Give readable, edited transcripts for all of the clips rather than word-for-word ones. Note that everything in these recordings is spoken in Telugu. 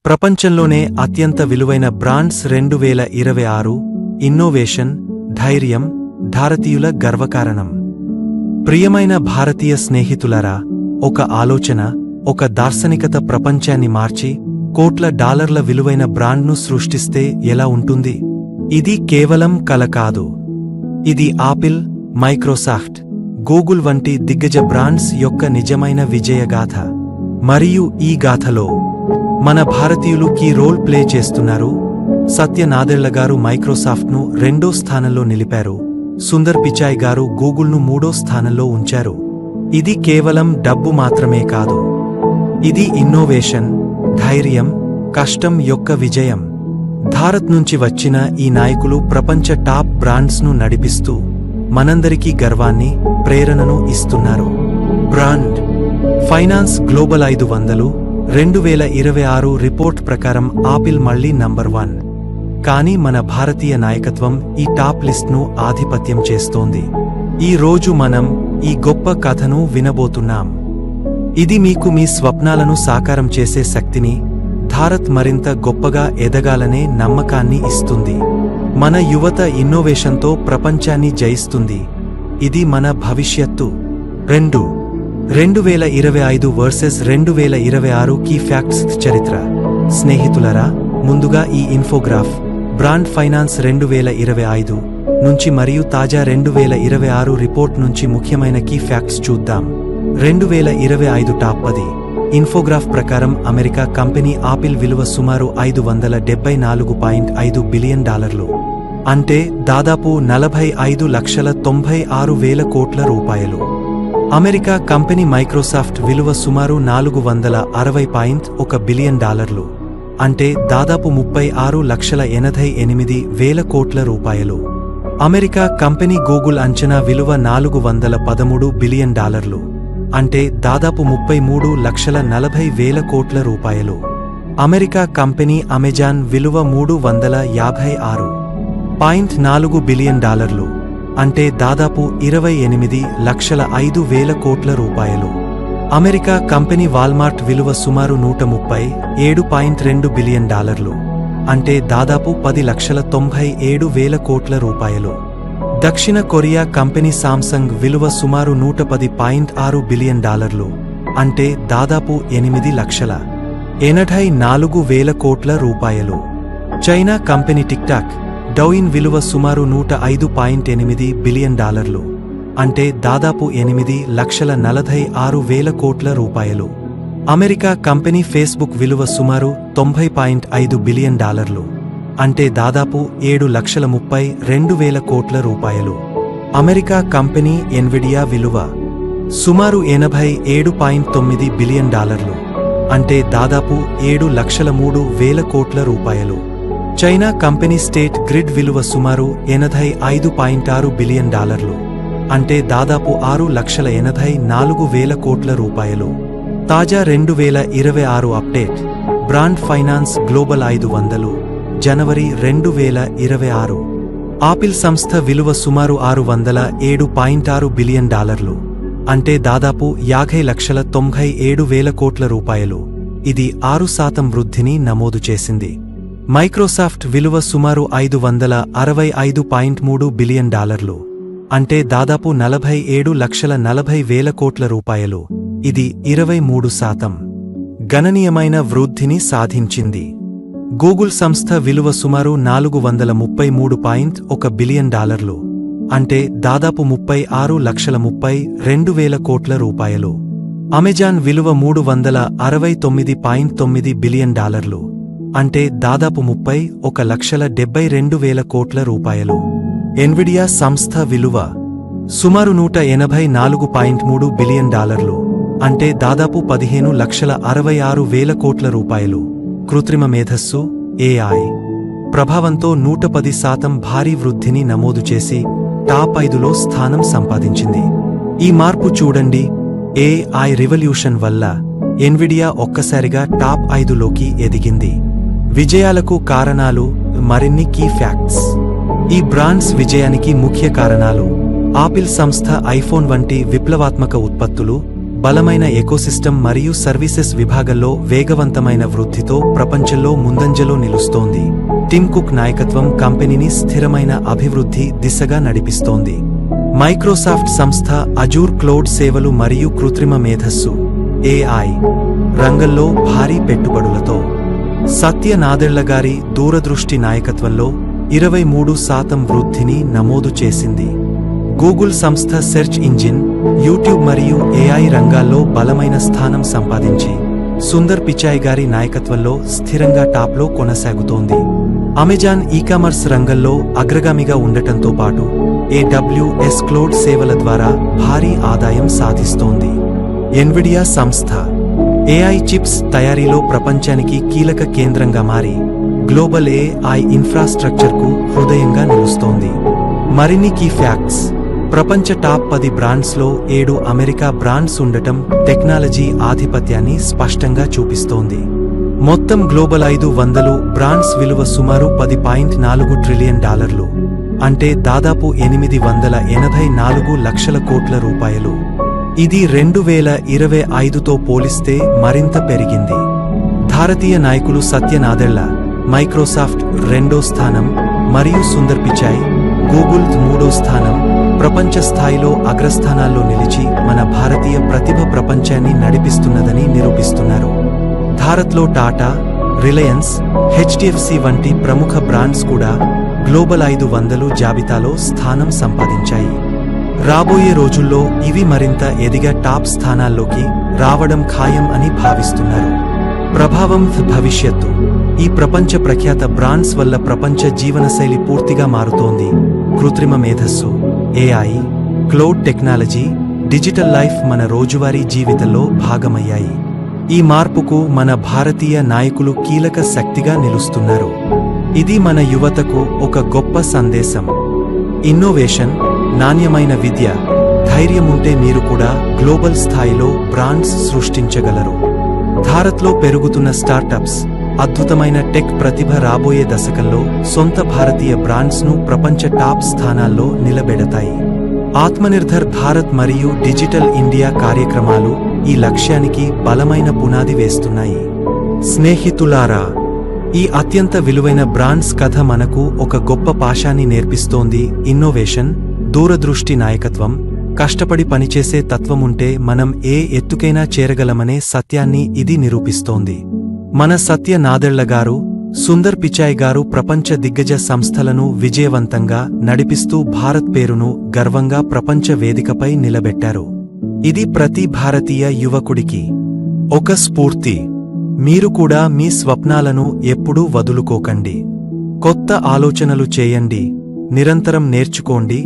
ప్రపంచంలోనే అత్యంత విలువైన బ్రాండ్స్ 2026 ఇన్నోవేషన్, ధైర్యం, భారతీయుల గర్వకారణం. ప్రియమైన భారతీయ స్నేహితులారా, ఒక ఆలోచన, ఒక దార్శనికత ప్రపంచాన్ని మార్చి కోట్ల డాలర్ల విలువైన బ్రాండ్ను సృష్టిస్తే ఎలా ఉంటుంది? ఇది కేవలం కల కాదు. ఇది ఆపిల్, మైక్రోసాఫ్ట్, గూగుల్ వంటి దిగ్గజ బ్రాండ్స్ యొక్క నిజమైన విజయగాథ. మరియు ఈ గాథలో మన భారతీయులు కీ రోల్ ప్లే చేస్తున్నారు. సత్య నాదెళ్ల గారు మైక్రోసాఫ్ట్ను 2వ స్థానంలో నిలిపారు. సుందర్ పిచాయ్ గారు గూగుల్ను 3వ స్థానంలో ఉంచారు. ఇది కేవలం డబ్బు మాత్రమే కాదు. ఇది ఇన్నోవేషన్, ధైర్యం, కష్టం యొక్క విజయం. భారత్ నుంచి వచ్చిన ఈ నాయకులు ప్రపంచ టాప్ బ్రాండ్స్ను నడిపిస్తూ మనందరికీ గర్వాన్ని, ప్రేరణను ఇస్తున్నారు. బ్రాండ్ ఫైనాన్స్ గ్లోబల్ 500 2026 రిపోర్ట్ ప్రకారం ఆపిల్ మళ్లీ నంబర్ 1. కానీ మన భారతీయ నాయకత్వం ఈ టాప్ లిస్ట్ను ఆధిపత్యం చేస్తోంది. ఈ రోజు మనం ఈ గొప్ప కథను వినబోతున్నాం. ఇది మీకు మీ స్వప్నాలను సాకారం చేసే శక్తిని, భారత్ మరింత గొప్పగా ఎదగాలనే నమ్మకాన్ని ఇస్తుంది. మన యువత ఇన్నోవేషన్తో ప్రపంచాన్ని జయిస్తుంది. ఇది మన భవిష్యత్తు. 2025 వర్సెస్ 2026 కీ ఫ్యాక్ట్స్ చరిత్ర. స్నేహితులరా, ముందుగా ఈ ఇన్ఫోగ్రాఫ్ బ్రాండ్ ఫైనాన్స్ 2025 నుంచి మరియు తాజా 2026 రిపోర్ట్ నుంచి ముఖ్యమైన కీ ఫ్యాక్ట్స్ చూద్దాం. 2025 టాప్ 10 ఇన్ఫోగ్రాఫ్ ప్రకారం అమెరికా కంపెనీ ఆపిల్ విలువ సుమారు $574.5 బిలియన్, అంటే దాదాపు 45,96,000 కోట్ల రూపాయలు. అమెరికా కంపెనీ మైక్రోసాఫ్ట్ విలువ సుమారు $460.1 బిలియన్, అంటే దాదాపు 36,88,000 కోట్ల రూపాయలు. అమెరికా కంపెనీ గూగుల్ అంచనా విలువ $413 బిలియన్, అంటే దాదాపు 33,40,000 కోట్ల రూపాయలు. అమెరికా కంపెనీ అమెజాన్ విలువ $356.4 బిలియన్, అంటే దాదాపు 28,05,000 కోట్ల రూపాయలు. అమెరికా కంపెనీ వాల్మార్ట్ విలువ సుమారు $137.2 బిలియన్, అంటే దాదాపు 10,97,000 కోట్ల రూపాయలు. దక్షిణ కొరియా కంపెనీ సామ్సంగ్ విలువ సుమారు $110.6 బిలియన్, అంటే దాదాపు 8,84,000 కోట్ల రూపాయలు. చైనా కంపెనీ టిక్టాక్ డౌయిన్ విలువ సుమారు $105.8 బిలియన్, అంటే దాదాపు 8,46,000 కోట్ల రూపాయలు. అమెరికా కంపెనీ ఫేస్బుక్ విలువ సుమారు $90.5 బిలియన్, అంటే దాదాపు 7,32,000 కోట్ల రూపాయలు. అమెరికా కంపెనీ ఎన్విడియా విలువ సుమారు $87.9 బిలియన్, అంటే దాదాపు 7,03,000 కోట్ల రూపాయలు. చైనా కంపెనీ స్టేట్ గ్రిడ్ విలువ సుమారు $85.6 బిలియన్, అంటే దాదాపు 6,84,000 కోట్ల రూపాయలు. తాజా 2026 అప్డేట్ బ్రాండ్ ఫైనాన్స్ గ్లోబల్ 500 జనవరి 2026. ఆపిల్ సంస్థ విలువ సుమారు $607.6 బిలియన్, అంటే దాదాపు 50,97,000 కోట్ల రూపాయలు. ఇది 6% వృద్ధిని నమోదు చేసింది. మైక్రోసాఫ్ట్ విలువ సుమారు $565.3 బిలియన్, అంటే దాదాపు 47,40,000 కోట్ల రూపాయలు. ఇది 23% గణనీయమైన వృద్ధిని సాధించింది. గూగుల్ సంస్థ విలువ సుమారు $433.1 బిలియన్, అంటే దాదాపు 36,30,200 కోట్ల రూపాయలు. అమెజాన్ విలువ $369.9 బిలియన్, అంటే దాదాపు 31,72,000 కోట్ల రూపాయలు. ఎన్విడియా సంస్థ విలువ సుమారు $184.3 బిలియన్, అంటే దాదాపు 15,66,000 కోట్ల రూపాయలు. కృత్రిమ మేధస్సు AI ప్రభావంతో 110% భారీ వృద్ధిని నమోదు చేసి టాప్ 5లో స్థానం సంపాదించింది. ఈ మార్పు చూడండి. AI రివల్యూషన్ వల్ల ఎన్విడియా ఒక్కసారిగా టాప్ 5లోకి ఎదిగింది. విజయాలకు కారణాలు, మరిన్ని కీ ఫ్యాక్ట్స్. ఈ బ్రాండ్స్ విజయానికి ముఖ్య కారణాలు: ఆపిల్ సంస్థ ఐఫోన్ వంటి విప్లవాత్మక ఉత్పత్తులు, బలమైన ఎకోసిస్టమ్ మరియు సర్వీసెస్ విభాగంలో వేగవంతమైన వృద్ధితో ప్రపంచంలో ముందంజలో నిలుస్తోంది. టిమ్ కుక్ నాయకత్వం కంపెనీని స్థిరమైన అభివృద్ధి దిశగా నడిపిస్తోంది. మైక్రోసాఫ్ట్ సంస్థ అజూర్ క్లౌడ్ సేవలు మరియు కృత్రిమ మేధస్సు AI రంగంలో భారీ పెట్టుబడులతో సత్య నాదెళ్లగారి దూరదృష్టి నాయకత్వంలో 23% వృద్ధిని నమోదు చేసింది. గూగుల్ సంస్థ సెర్చ్ ఇంజిన్, యూట్యూబ్ మరియు AI రంగాల్లో బలమైన స్థానం సంపాదించి సుందర్ పిచాయ్ గారి నాయకత్వంలో స్థిరంగా టాప్లో కొనసాగుతోంది. అమెజాన్ ఈకామర్స్ రంగంలో అగ్రగామిగా ఉండటంతో పాటు AWS క్లౌడ్ సేవల ద్వారా భారీ ఆదాయం సాధిస్తోంది. ఎన్విడియా సంస్థ AI చిప్స్ తయారీలో ప్రపంచానికి కీలక కేంద్రంగా మారి గ్లోబల్ AI ఇన్ఫ్రాస్ట్రక్చర్కు హృదయంగా నిలుస్తోంది. మరిన్ని కీ ఫ్యాక్ట్స్: ప్రపంచ టాప్ 10 బ్రాండ్స్లో 7 అమెరికా బ్రాండ్స్ ఉండటం టెక్నాలజీ ఆధిపత్యాన్ని స్పష్టంగా చూపిస్తోంది. మొత్తం గ్లోబల్ 500 బ్రాండ్స్ విలువ సుమారు $10.4 ట్రిలియన్, అంటే దాదాపు 884 లక్షల కోట్ల రూపాయలు. ఇది 2025తో పోలిస్తే మరింత పెరిగింది. భారతీయ నాయకులు సత్య నాదెళ్ల మైక్రోసాఫ్ట్ 2వ స్థానం మరియు సుందర్ పిచాయ్ గూగుల్ 3వ స్థానం ప్రపంచ స్థాయిలో అగ్రస్థానాల్లో నిలిచి మన భారతీయ ప్రతిభ ప్రపంచాన్ని నడిపిస్తున్నదని నిరూపిస్తున్నారు. భారత్లో టాటా, రిలయన్స్, HDFC వంటి ప్రముఖ బ్రాండ్స్ కూడా గ్లోబల్ 500 జాబితాలో స్థానం సంపాదించాయి. రాబోయే రోజుల్లో ఇవి మరింత ఎదిగా టాప్ స్థానాల్లోకి రావడం ఖాయం అని భావిస్తున్నారు. ప్రభావం భవిష్యత్తు: ఈ ప్రపంచ ప్రఖ్యాత బ్రాండ్స్ వల్ల ప్రపంచ జీవనశైలి పూర్తిగా మారుతోంది. కృత్రిమ మేధస్సు, AI, cloud technology, digital life మన రోజువారీ జీవితంలో భాగమయ్యాయి. ఈ మార్పుకు మన భారతీయ నాయకులు కీలక శక్తిగా నిలుస్తున్నారు. ఇది మన యువతకు ఒక గొప్ప సందేశం. ఇన్నోవేషన్, నాణ్యమైన విద్య, ధైర్యముంటే మీరు కూడా గ్లోబల్ స్థాయిలో బ్రాండ్స్ సృష్టించగలరు. భారత్లో పెరుగుతున్న స్టార్టప్స్, అద్భుతమైన టెక్ ప్రతిభ రాబోయే దశకంలో సొంత భారతీయ బ్రాండ్స్ను ప్రపంచ టాప్ స్థానాల్లో నిలబెడతాయి. ఆత్మనిర్భర్ భారత్ మరియు డిజిటల్ ఇండియా కార్యక్రమాలు ఈ లక్ష్యానికి బలమైన పునాది వేస్తున్నాయి. స్నేహితులారా, ఈ అత్యంత విలువైన బ్రాండ్స్ కథ మనకు ఒక గొప్ప పాఠాన్ని నేర్పిస్తోంది. ఇన్నోవేషన్, దూరదృష్టి నాయకత్వం, కష్టపడి పనిచేసే తత్వముంటే మనం ఏ ఎత్తుకైనా చేరగలమనే సత్యాన్ని ఇది నిరూపిస్తోంది. మన సత్య నాదెళ్ల గారు, సుందర్ పిచాయ్ గారు ప్రపంచ దిగ్గజ సంస్థలను విజయవంతంగా నడిపిస్తూ భారత్ పేరును గర్వంగా ప్రపంచ వేదికపై నిలబెట్టారు. ఇది ప్రతి భారతీయ యువకుడికి ఒక స్ఫూర్తి. మీరు కూడా మీ స్వప్నాలను ఎప్పుడూ వదులుకోకండి. కొత్త ఆలోచనలు చేయండి, నిరంతరం నేర్చుకోండి,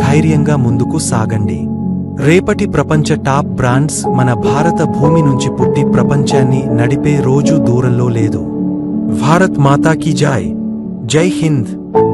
ధైర్యంగా ముందుకు సాగండి. రేపటి ప్రపంచ టాప్ బ్రాండ్స్ మన భారత భూమి నుంచి పుట్టి ప్రపంచాన్ని నడిపే రోజు దూరంలో లేదు. భారత్ మాతాకి జై. జై హింద్.